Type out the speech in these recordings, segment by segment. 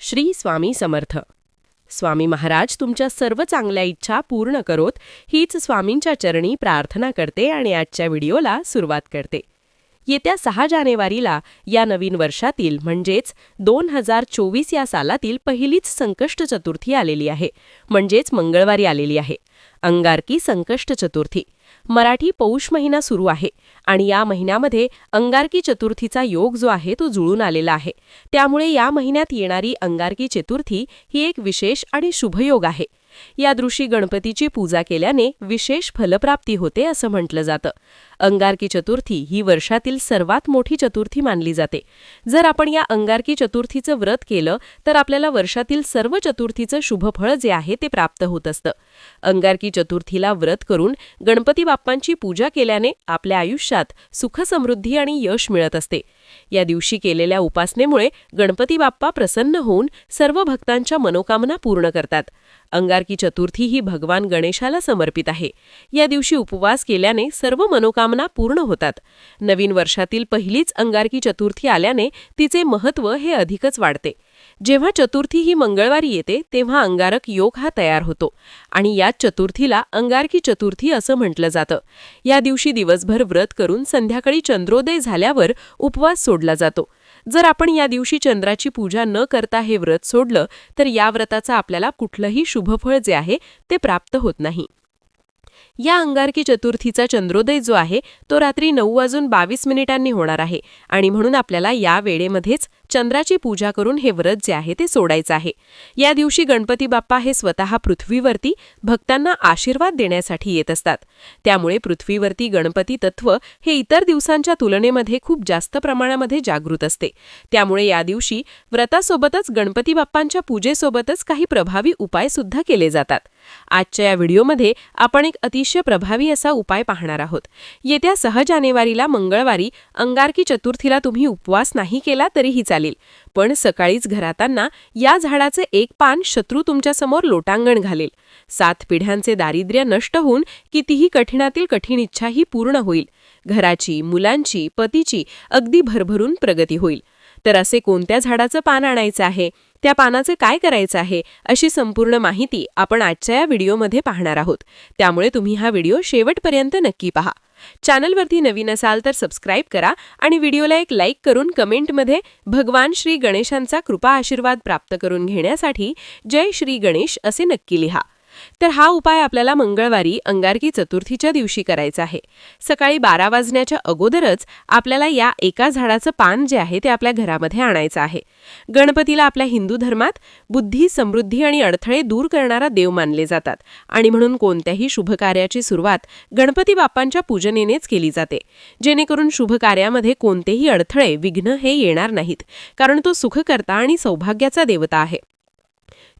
श्री स्वामी समर्थ. स्वामी महाराज तुमच्या सर्व चांगल्या इच्छा पूर्ण करोत हीच स्वामींच्या चरणी प्रार्थना करते आणि आजच्या व्हिडिओला सुरुवात करते. येत्या 6 जानेवारीला या नवीन वर्षातील म्हणजेच 2024 या सालातील पहिलीच संकष्ट चतुर्थी आलेली आहे, म्हणजेच मंगळवारी आलेली आहे. अंगारकी संकष्ट चतुर्थी. मराठी पौष महिना सुरू आहे आणि या महिन्यामध्ये अंगारकी चतुर्थीचा योग जो आहे तो जुळून आलेला आहे. त्यामुळे या महिन्यात येणारी अंगारकी चतुर्थी ही एक विशेष आणि शुभयोग आहे. या दिवशी गणपतीची पूजा केल्याने विशेष फलप्राप्ती होते असं म्हटलं जातं. अंगारकी चतुर्थी ही वर्षातील सर्वात मोठी चतुर्थी मानली जाते. जर आपण या अंगारकी चतुर्थीचं व्रत केलं तर आपल्याला वर्षातील सर्व चतुर्थीचं शुभफळ जे आहे ते प्राप्त होत असतं. अंगारकी चतुर्थीला व्रत करून गणपती बाप्पांची पूजा केल्याने आपल्या आयुष्यात सुख समृद्धी आणि यश मिळत असते. या दिवशी केलेल्या उपासनेमुळे गणपती बाप्पा प्रसन्न होऊन सर्व भक्तांच्या मनोकामना पूर्ण करतात. अंगारकी चतुर्थी ही भगवान गणेशाला समर्पित आहे. या दिवशी उपवास केल्याने सर्व मनोकामना पूर्ण होतात. नवीन वर्षातील पहिलीच अंगारकी चतुर्थी आल्याने तिचे महत्त्व हे अधिकच वाढते. जेव्हा चतुर्थी ही मंगळवारी येते तेव्हा अंगारक योग हा तयार होतो आणि या चतुर्थीला अंगारकी चतुर्थी असं म्हटलं जातं. या दिवशी दिवसभर व्रत करून संध्याकाळी चंद्रोदय झाल्यावर उपवास सोडला जातो. जर आपण या दिवशी चंद्राची पूजा न करता हे व्रत सोडलं तर या व्रताचा आपल्याला कुठलंही शुभफळ जे आहे ते प्राप्त होत नाही. या अंगारकी चतुर्थीचा चंद्रोदय जो आहे तो रात्री 9:22 होणार आहे आणि म्हणून आपल्याला या वेळेमध्येच चंद्राची पूजा करून हे व्रत जे आहे ते सोडायचं आहे. या दिवशी गणपती बाप्पा हे स्वतः पृथ्वीवरती भक्तांना आशीर्वाद देण्यासाठी येत असतात. त्यामुळे पृथ्वीवरती गणपती तत्व हे इतर दिवसांच्या तुलनेमध्ये खूप जास्त प्रमाणामध्ये जागृत असते. त्यामुळे या दिवशी व्रतासोबतच गणपती बाप्पांच्या पूजेसोबतच काही प्रभावी उपाय सुद्धा केले जातात. आजच्या या व्हिडिओमध्ये आपण एक अतिशय प्रभावी असा उपाय पाहणार आहोत. येत्या 6 जानेवारीला मंगळवारी अंगारकी चतुर्थीला तुम्ही उपवास नाही केला तरीही चालेल, पण सकाळीच घराताना या झाडाचे एक पान शत्रू तुमच्यासमोर लोटांगण घालेल. 7 पिढ्यांचे दारिद्र्य नष्ट होऊन कितीही कठीणातील कठीण इच्छा ही पूर्ण होईल. घराची, मुलांची, पतीची अगदी भरभरून प्रगती होईल. तर असे कोणत्या झाडाचं पान आणायचं आहे, त्या पानाचे काय करायचं आहे, अशी संपूर्ण माहिती आपण आजच्या या व्हिडिओमध्ये पाहणार आहोत. त्यामुळे तुम्ही हा व्हिडिओ शेवटपर्यंत नक्की पहा. चॅनलवरती नवीन असाल तर सबस्क्राईब करा आणि व्हिडिओला एक लाईक करून कमेंटमध्ये भगवान श्री गणेशांचा कृपा आशीर्वाद प्राप्त करून घेण्यासाठी जय श्री गणेश असे नक्की लिहा. तर हा उपाय आपल्याला मंगळवारी अंगारकी चतुर्थीच्या दिवशी करायचा आहे. सकाळी 12 वाजण्याच्या अगोदरच आपल्याला या एका झाडाचं पान जे आहे ते आपल्या घरामध्ये आणायचं आहे. गणपतीला आपल्या हिंदू धर्मात बुद्धी, समृद्धी आणि अडथळे दूर करणारा देव मानले जातात आणि म्हणून कोणत्याही शुभकार्याची सुरुवात गणपती बाप्पांच्या पूजनेनेच केली जाते, जेणेकरून शुभकार्यामध्ये कोणतेही अडथळे, विघ्न हे येणार नाहीत, कारण तो सुखकर्ता आणि सौभाग्याचा देवता आहे.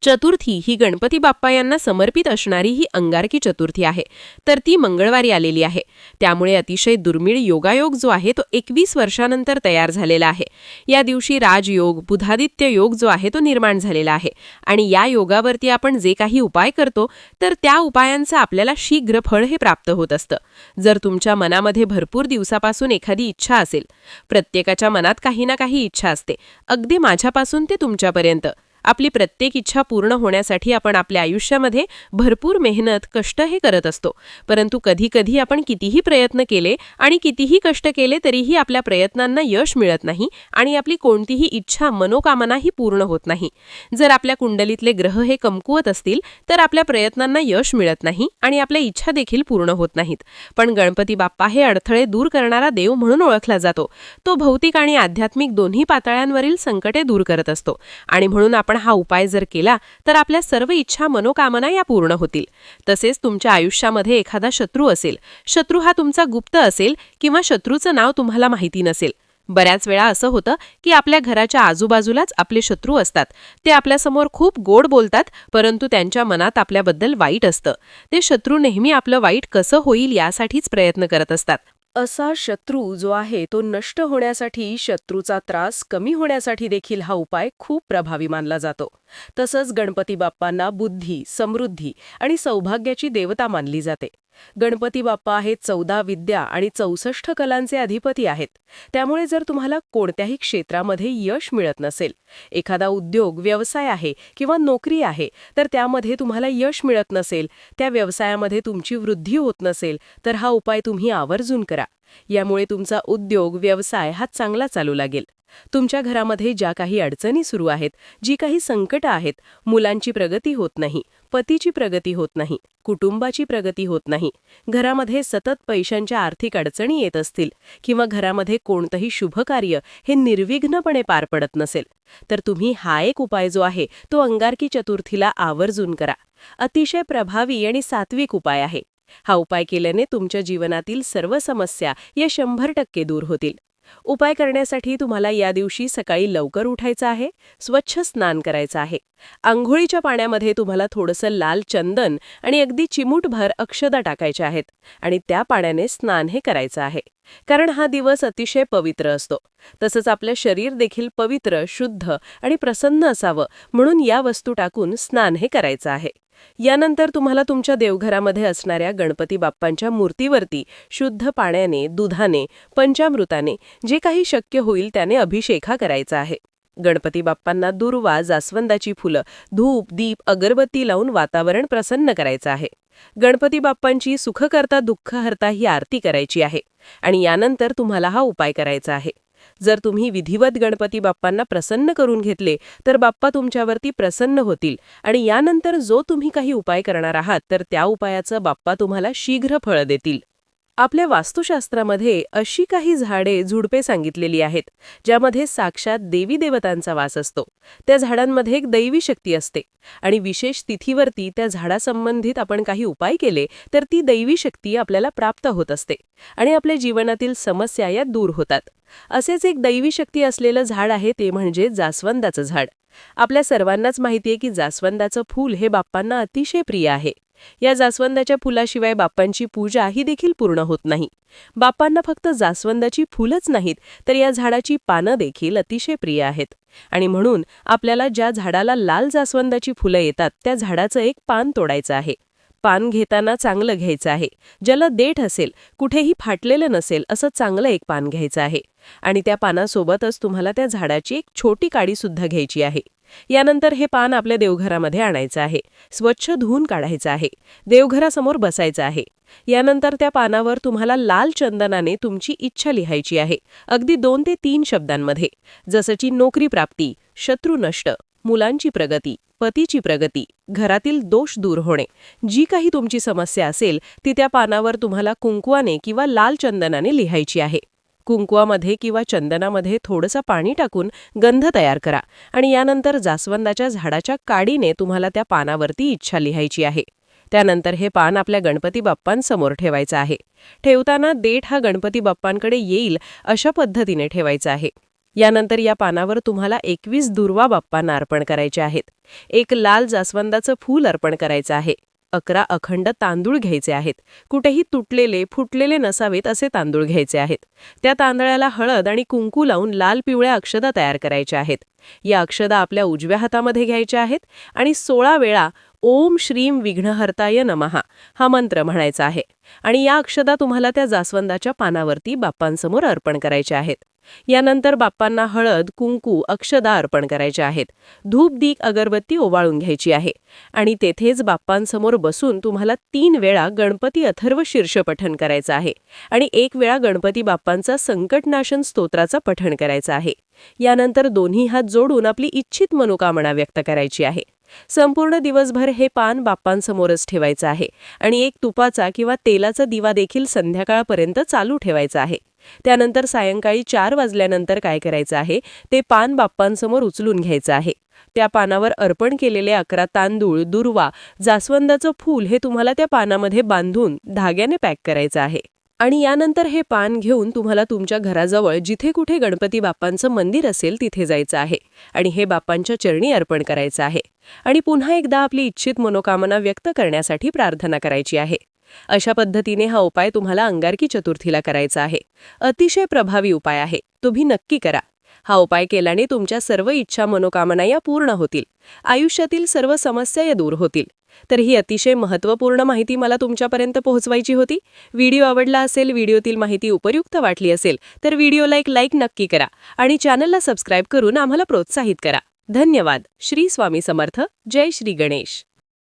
चतुर्थी ही गणपती बाप्पा यांना समर्पित असणारी ही अंगारकी चतुर्थी आहे, तर ती मंगळवारी आलेली आहे. त्यामुळे अतिशय दुर्मिळ योगायोग जो आहे तो 21 वर्षानंतर तयार झालेला आहे. या दिवशी राजयोग, बुधादित्य योग जो आहे तो निर्माण झालेला आहे आणि या योगावरती आपण जे काही उपाय करतो तर त्या उपायांचं आपल्याला शीघ्र फळ हे प्राप्त होत असतं. जर तुमच्या मनामध्ये भरपूर दिवसापासून एखादी इच्छा असेल, प्रत्येकाच्या मनात काही ना काही इच्छा असते, अगदी माझ्यापासून ते तुमच्यापर्यंत, आपली प्रत्येक इच्छा पूर्ण होण्यासाठी आपण आपल्या आयुष्यामध्ये भरपूर मेहनत, कष्ट हे करत असतो. परंतु कधी कधी आपण कितीही प्रयत्न केले आणि कितीही कष्ट केले तरीही आपल्या प्रयत्नांना यश मिळत नाही आणि आपली कोणतीही इच्छा, मनोकामनाही पूर्ण होत नाही. जर आपल्या कुंडलीतले ग्रह हे कमकुवत असतील तर आपल्या प्रयत्नांना यश मिळत नाही आणि आपल्या इच्छा देखील पूर्ण होत नाहीत. पण गणपती बाप्पा हे अडथळे दूर करणारा देव म्हणून ओळखला जातो. तो भौतिक आणि आध्यात्मिक दोन्ही पातळ्यांवरील संकटे दूर करत असतो आणि म्हणून आपण हा उपाय जर केला तर आपल्या सर्व इच्छा, मनोकामना या पूर्ण होतील. तसेच तुमच्या आयुष्यामध्ये एखादा शत्रू असेल, शत्रू हा तुमचा गुप्त असेल किंवा शत्रूचं नाव तुम्हाला माहिती नसेल. बऱ्याच वेळा असं होतं की आपल्या घराच्या आजूबाजूलाच आपले शत्रू असतात. ते आपल्यासमोर खूप गोड बोलतात, परंतु त्यांच्या मनात आपल्याबद्दल वाईट असतं. ते शत्रू नेहमी आपलं वाईट कसं होईल यासाठीच प्रयत्न करत असतात. असा शत्रू जो आहे तो नष्ट होण्यासाठी, शत्रूचा त्रास कमी होण्यासाठी देखील हा उपाय खूप प्रभावी मानला जातो. तसंच गणपती बाप्पांना बुद्धी, समृद्धी आणि सौभाग्याची देवता मानली जाते. गणपती बाप्पा हे 14 विद्या आणि 64 कलांचे अधिपती आहेत. त्यामुळे जर तुम्हाला कोणत्याही क्षेत्रामध्ये यश मिळत नसेल, एखादा उद्योग, व्यवसाय आहे किंवा नोकरी आहे, तर त्यामध्ये तुम्हाला यश मिळत नसेल, त्या व्यवसायामध्ये तुमची वृद्धी होत नसेल, तर हा उपाय तुम्ही आवर्जून करा. यामुळे तुमचा उद्योग, व्यवसाय हा चांगला चालू लागेल. तुमच्या घरामध्ये ज्या काही अडचणी सुरू आहेत, जी काही संकटं आहेत, मुलांची प्रगती होत नाही, पतीची प्रगती होत नाही, कुटुंबाची प्रगती होत नाही, घरामध्ये सतत पैशांच्या आर्थिक अडचणी येत असतील किंवा घरामध्ये कोणतंही शुभकार्य हे निर्विघ्नपणे पार पडत नसेल, तर तुम्ही हा एक उपाय जो आहे तो अंगारकी चतुर्थीला आवर्जून करा. अतिशय प्रभावी आणि सात्विक उपाय आहे. हा उपाय केल्याने तुमच्या जीवनातील सर्व समस्या या 100% दूर होतील. उपाय करण्यासाठी तुम्हाला या दिवशी सकाळी लवकर उठायचं आहे, स्वच्छ स्नान करायचं आहे. अंघोळीच्या पाण्यामध्ये तुम्हाला थोडंसं लाल चंदन आणि अगदी चिमूटभर अक्षदा टाकायच्या आहेत आणि त्या पाण्याने स्नान हे करायचं आहे. कारण हा दिवस अतिशय पवित्र असतो. तसंच आपलं शरीर देखील पवित्र, शुद्ध आणि प्रसन्न असावं म्हणून या वस्तू टाकून स्नान हे करायचं आहे. यानंतर तुम्हाला तुमच्या देवघरामध्ये असणाऱ्या गणपती बाप्पांच्या मूर्तीवरती शुद्ध पाण्याने, दुधाने, पंचामृताने जे काही शक्य होईल त्याने अभिषेक करायचा आहे. गणपती बाप्पांना दुर्वा, जास्वंदाची फुलं, धूप, दीप, अगरबत्ती लावून वातावरण प्रसन्न करायचं आहे. गणपती बाप्पांची सुखकर्ता दुःखहर्ता ही आरती करायची आहे आणि यानंतर तुम्हाला हा उपाय करायचा आहे. जर तुम्ही विधिवत गणपती बाप्पांना प्रसन्न करून घेतले तर बाप्पा तुमच्यावरती प्रसन्न होतील आणि यानंतर जो तुम्ही काही उपाय करणार आहात तर त्या उपायाचं बाप्पा तुम्हाला शीघ्र फळ देतील. आपल्या वास्तुशास्त्रामध्ये अशी काही झाडे, झुडपे सांगितलेली आहेत ज्यामध्ये साक्षात देवी देवतांचा वास असतो. त्या झाडांमध्ये एक दैवी शक्ती असते आणि विशेष तिथीवरती त्या झाडासंबंधित आपण काही उपाय केले तर ती दैवी शक्ती आपल्याला प्राप्त होत असते आणि आपल्या जीवनातील समस्या या दूर होतात. असेच एक दैवी शक्ती असलेलं झाड आहे ते म्हणजे जास्वंदाचं झाड. आपल्या सर्वांनाच माहिती आहे की जास्वंदाचं फूल हे बाप्पांना अतिशय प्रिय आहे. या जास्वंदाच्या फुलाशिवाय बाप्पांची पूजा ही देखील पूर्ण होत नाही. बाप्पांना फक्त जास्वंदाची फुलंच नाहीत तर या झाडाची पानं देखील अतिशय प्रिय आहेत आणि म्हणून आपल्याला ज्या झाडाला लाल जास्वंदाची फुलं येतात त्या झाडाचं एक पान तोडायचं आहे. पान घेताना चांगलं घ्यायचं आहे, ज्याला देठ असेल, कुठेही फाटलेलं नसेल असं चांगलं एक पान घ्यायचं आहे आणि त्या पानासोबतच तुम्हाला त्या झाडाची एक छोटी काडी सुद्धा घ्यायची आहे. यानंतर हे पान आपल्या देवघरामध्ये आणायचं आहे, स्वच्छ धुवून काढायचं आहे, देवघरासमोर बसायचं आहे. यानंतर त्या पानावर तुम्हाला लाल चंदनाने तुमची इच्छा लिहायची आहे, अगदी 2 ते 3 शब्दांमध्ये, जसं की नोकरी प्राप्ती, शत्रू नष्ट, मुलांची प्रगती, पतीची प्रगती, घरातील दोष दूर होणे, जी काही तुमची समस्या असेल ती त्या पानावर तुम्हाला कुंकवाने किंवा लाल चंदनाने लिहायची आहे. कुंकवामध्ये किंवा चंदनामध्ये थोडंसं पाणी टाकून गंध तयार करा आणि यानंतर जास्वंदाच्या झाडाच्या काडीने तुम्हाला त्या पानावरती इच्छा लिहायची आहे. त्यानंतर हे पान आपल्या गणपती बाप्पांसमोर ठेवायचं आहे. ठेवताना देठ हा गणपती बाप्पांकडे येईल अशा पद्धतीने ठेवायचा आहे. यानंतर या पानावर तुम्हाला 21 दुर्वा बाप्पांना अर्पण करायचे आहेत. एक लाल जास्वंदाचं फूल अर्पण करायचं आहे. 11 अखंड तांदूळ घ्यायचे आहेत. कुठेही तुटलेले, फुटलेले नसावेत असे तांदूळ घ्यायचे आहेत. त्या तांदळाला हळद आणि कुंकू लावून लाल पिवळ्या अक्षदा तयार करायच्या आहेत. या अक्षदा आपल्या उजव्या हातामध्ये घ्यायच्या आहेत आणि 16 वेळा ओम श्रीम विघ्नहर्ताय नमः हा मंत्र म्हणायचा आहे आणि या अक्षदा तुम्हाला त्या जास्वंदाच्या पानावरती बाप्पांसमोर अर्पण करायच्या आहेत. यानंतर बाप्पांना हळद, कुंकू, अक्षदा अर्पण करायच्या आहेत. धूप, दीप, अगरबत्ती ओवाळून घ्यायची आहे आणि तेथेच बाप्पांसमोर बसून तुम्हाला 3 वेळा गणपती अथर्व शीर्ष पठण करायचं आहे आणि 1 वेळा गणपती बाप्पांचा संकटनाशन स्तोत्राचा पठण करायचं आहे. यानंतर दोन्ही हात जोडून आपली इच्छित मनोकामना व्यक्त करायची आहे. संपूर्ण दिवसभर हे पान बाप्पांसमोरच ठेवायचं आहे आणि एक तुपाचा किंवा तेलाचा दिवा देखील संध्याकाळपर्यंत चालू ठेवायचा आहे. त्यानंतर सायंकाळी 4 वाजल्यानंतर काय करायचं आहे ते पान बाप्पांसमोर उचलून घ्यायचं आहे. त्या पानावर अर्पण केलेले 11 तांदूळ, दुर्वा, जास्वंदाचं फूल हे तुम्हाला त्या पानामध्ये बांधून धाग्याने पॅक करायचं आहे आणि यानंतर हे पान घेऊन तुम्हाला तुमच्या घराजवळ जिथे कुठे गणपती बाप्पांचं मंदिर असेल तिथे जायचं आहे आणि हे बाप्पांच्या चरणी अर्पण करायचं आहे आणि पुन्हा एकदा आपली इच्छित मनोकामना व्यक्त करण्यासाठी प्रार्थना करायची आहे. अशा पद्धतीने हा उपाय तुम्हाला अंगारकी चतुर्थीला करायचा आहे. अतिशय प्रभावी उपाय आहे, तुम्ही नक्की करा. हा उपाय केल्याने तुमच्या सर्व इच्छा मनोकामना या पूर्ण होतील. आयुष्यातील सर्व समस्या या दूर होतील. तर ही अतिशय महत्त्वपूर्ण माहिती मला तुमच्यापर्यंत पोहोचवायची होती. व्हिडिओ आवडला असेल, व्हिडिओतील माहिती उपयुक्त वाटली असेल तर व्हिडिओला एक लाईक नक्की करा आणि चॅनलला सबस्क्राईब करून आम्हाला प्रोत्साहित करा. धन्यवाद. श्री स्वामी समर्थ. जय श्री गणेश.